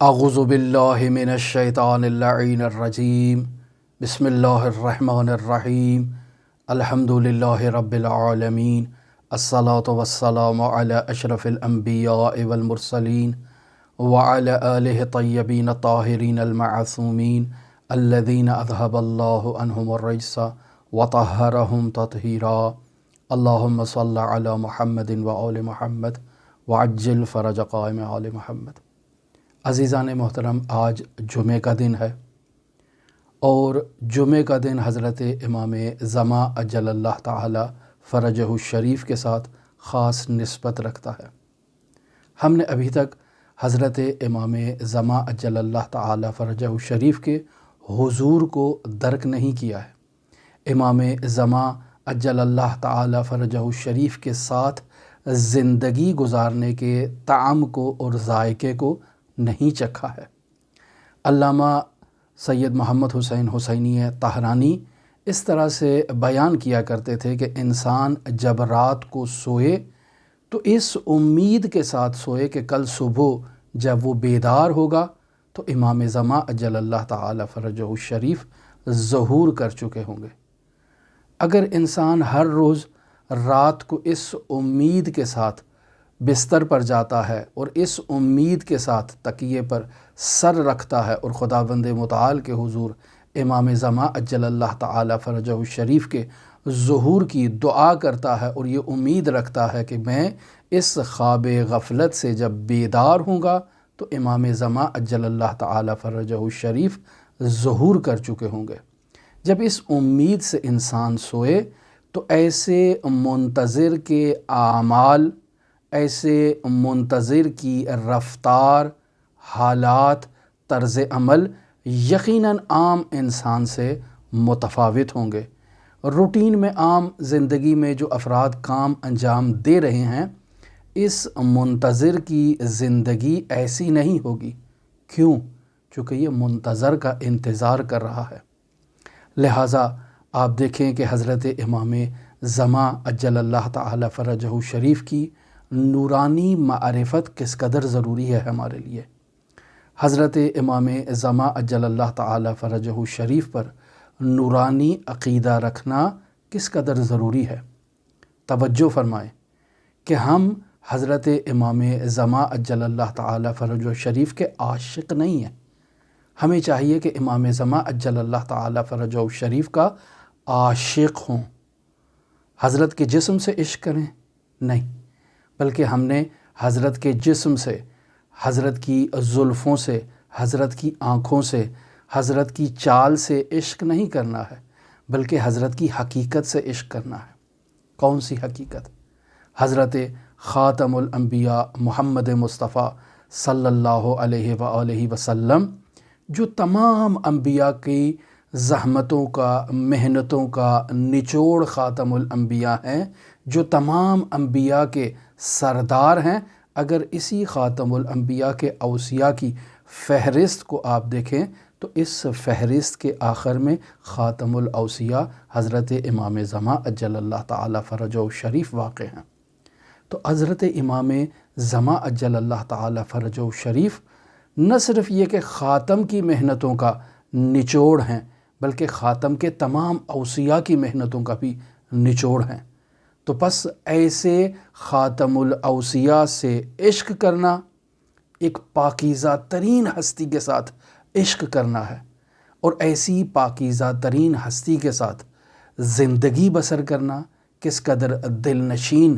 اعوذ باللہ من الشیطان اللعین الرجیم بسم اللہ الرحمن الرحیم الحمد للہ رب العالمین الصلاة والسلام علی اشرف الانبیاء والمرسلین وعلی آلہ طیبین الطاہرین المعصومین الذین اذہب اللہ عنہم الرجس وطہرہم تطہیرا اللہم صل علی محمد وآل محمد وعجل فرج قائم آل محمد۔ عزیزان محترم، آج جمعہ کا دن ہے اور جمعہ کا دن حضرت امام زمان عجل اللہ تعالی فرجہ الشریف کے ساتھ خاص نسبت رکھتا ہے۔ ہم نے ابھی تک حضرت امام زمان عجل اللہ تعالی فرجہ الشریف کے حضور کو درک نہیں کیا ہے۔ امام زمان عجل اللہ تعالی فرجہ الشریف کے ساتھ زندگی گزارنے کے طعم کو اور ذائقے کو نہیں چکھا ہے۔ علامہ سید محمد حسین حسینی طہرانی اس طرح سے بیان کیا کرتے تھے کہ انسان جب رات کو سوئے تو اس امید کے ساتھ سوئے کہ کل صبح جب وہ بیدار ہوگا تو امام زمان عجل اللہ تعالی فرجہ الشریف ظہور کر چکے ہوں گے۔ اگر انسان ہر روز رات کو اس امید کے ساتھ بستر پر جاتا ہے اور اس امید کے ساتھ تکیے پر سر رکھتا ہے اور خداوند متعال کے حضور امام زمان عجل اللہ تعالی فرجہ الشریف کے ظہور کی دعا کرتا ہے اور یہ امید رکھتا ہے کہ میں اس خواب غفلت سے جب بیدار ہوں گا تو امام زمان عجل اللہ تعالی فرجہ الشریف ظہور کر چکے ہوں گے، جب اس امید سے انسان سوئے تو ایسے منتظر کے اعمال، ایسے منتظر کی رفتار، حالات، طرز عمل یقیناً عام انسان سے متفاوت ہوں گے۔ روٹین میں عام زندگی میں جو افراد کام انجام دے رہے ہیں، اس منتظر کی زندگی ایسی نہیں ہوگی۔ کیوں؟ چونکہ یہ منتظر کا انتظار کر رہا ہے۔ لہٰذا آپ دیکھیں کہ حضرت امام زمان عجل اللہ تعالی فرجہ الشریف کی نورانی معرفت کس قدر ضروری ہے ہمارے لیے۔ حضرت امام زمان عجل اللہ تعالی فرجہ الشریف پر نورانی عقیدہ رکھنا کس قدر ضروری ہے۔ توجہ فرمائیں کہ ہم حضرت امام زمان عجل اللہ تعالی فرجہ الشریف کے عاشق نہیں ہیں۔ ہمیں چاہیے کہ امام زمان عجل اللہ تعالی فرجہ الشریف کا عاشق ہوں۔ حضرت کے جسم سے عشق کریں؟ نہیں، بلکہ ہم نے حضرت کے جسم سے، حضرت کی زلفوں سے، حضرت کی آنکھوں سے، حضرت کی چال سے عشق نہیں کرنا ہے، بلکہ حضرت کی حقیقت سے عشق کرنا ہے۔ کون سی حقیقت؟ حضرت خاتم الانبیاء محمد مصطفیٰ صلی اللہ علیہ وآلہ وسلم، جو تمام انبیاء کی زحمتوں کا، محنتوں کا نچوڑ خاتم الانبیاء ہیں، جو تمام انبیاء کے سردار ہیں۔ اگر اسی خاتم الانبیاء کے اوصیاء کی فہرست کو آپ دیکھیں تو اس فہرست کے آخر میں خاتم الاوصیاء حضرت امام زمان عجل اللہ تعالی فرجہ الشریف واقع ہیں۔ تو حضرت امام زمان عجل اللہ تعالی فرجہ الشریف نہ صرف یہ کہ خاتم کی محنتوں کا نچوڑ ہیں، بلکہ خاتم کے تمام اوصیاء کی محنتوں کا بھی نچوڑ ہیں۔ تو پس ایسے خاتم الاوصیاء سے عشق کرنا، ایک پاکیزہ ترین ہستی کے ساتھ عشق کرنا ہے، اور ایسی پاکیزہ ترین ہستی کے ساتھ زندگی بسر کرنا کس قدر دل نشین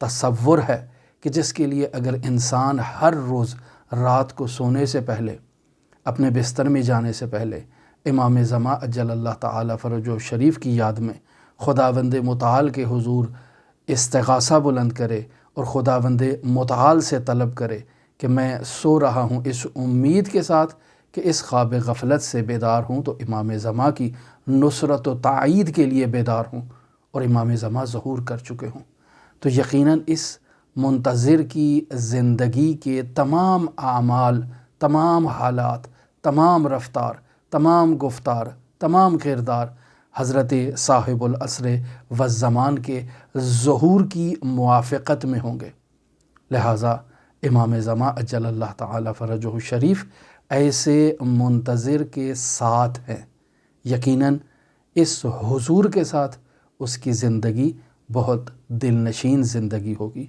تصور ہے کہ جس کے لیے اگر انسان ہر روز رات کو سونے سے پہلے، اپنے بستر میں جانے سے پہلے امام زمان عجل اللہ تعالی فرجہ الشریف کی یاد میں خداوند متعال کے حضور استغاثہ بلند کرے اور خداوند متعال سے طلب کرے کہ میں سو رہا ہوں اس امید کے ساتھ کہ اس خواب غفلت سے بیدار ہوں تو امام زمان کی نصرت و تائید کے لیے بیدار ہوں، اور امام زمان ظہور کر چکے ہوں، تو یقیناً اس منتظر کی زندگی کے تمام اعمال، تمام حالات، تمام رفتار، تمام گفتار، تمام کردار حضرت صاحب العصر والزمان کے ظہور کی موافقت میں ہوں گے۔ لہٰذا امام زمان اجل اللہ تعالی فرجہ الشریف ایسے منتظر کے ساتھ ہیں، یقیناً اس حضور کے ساتھ اس کی زندگی بہت دل نشین زندگی ہوگی،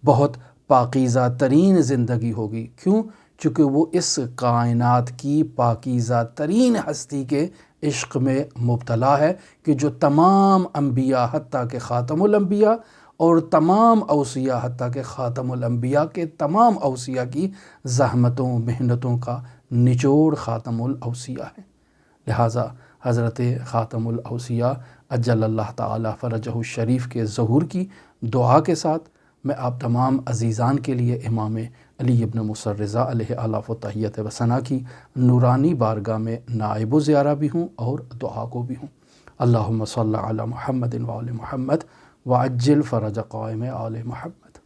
بہت پاکیزہ ترین زندگی ہوگی۔ کیوں؟ چونکہ وہ اس کائنات کی پاکیزہ ترین ہستی کے عشق میں مبتلا ہے کہ جو تمام انبیاء حتیٰ کہ خاتم الانبیاء اور تمام اوصیاء حتیٰ کہ خاتم الانبیاء کے تمام اوصیاء کی زحمتوں محنتوں کا نچوڑ خاتم الاوصیاء ہے۔ لہٰذا حضرت خاتم الاوصیاء اجل اللہ تعالی فرجہ الشریف کے ظہور کی دعا کے ساتھ میں آپ تمام عزیزان کے لیے امام علی ابن موسیٰ الرضا علیہ آلاف و تحیت و ثنا کی نورانی بارگاہ میں نائب و زیارہ بھی ہوں اور دعا کو بھی ہوں۔ اللہم صلی علی محمد وآل محمد وعجل فرج قائم آل محمد۔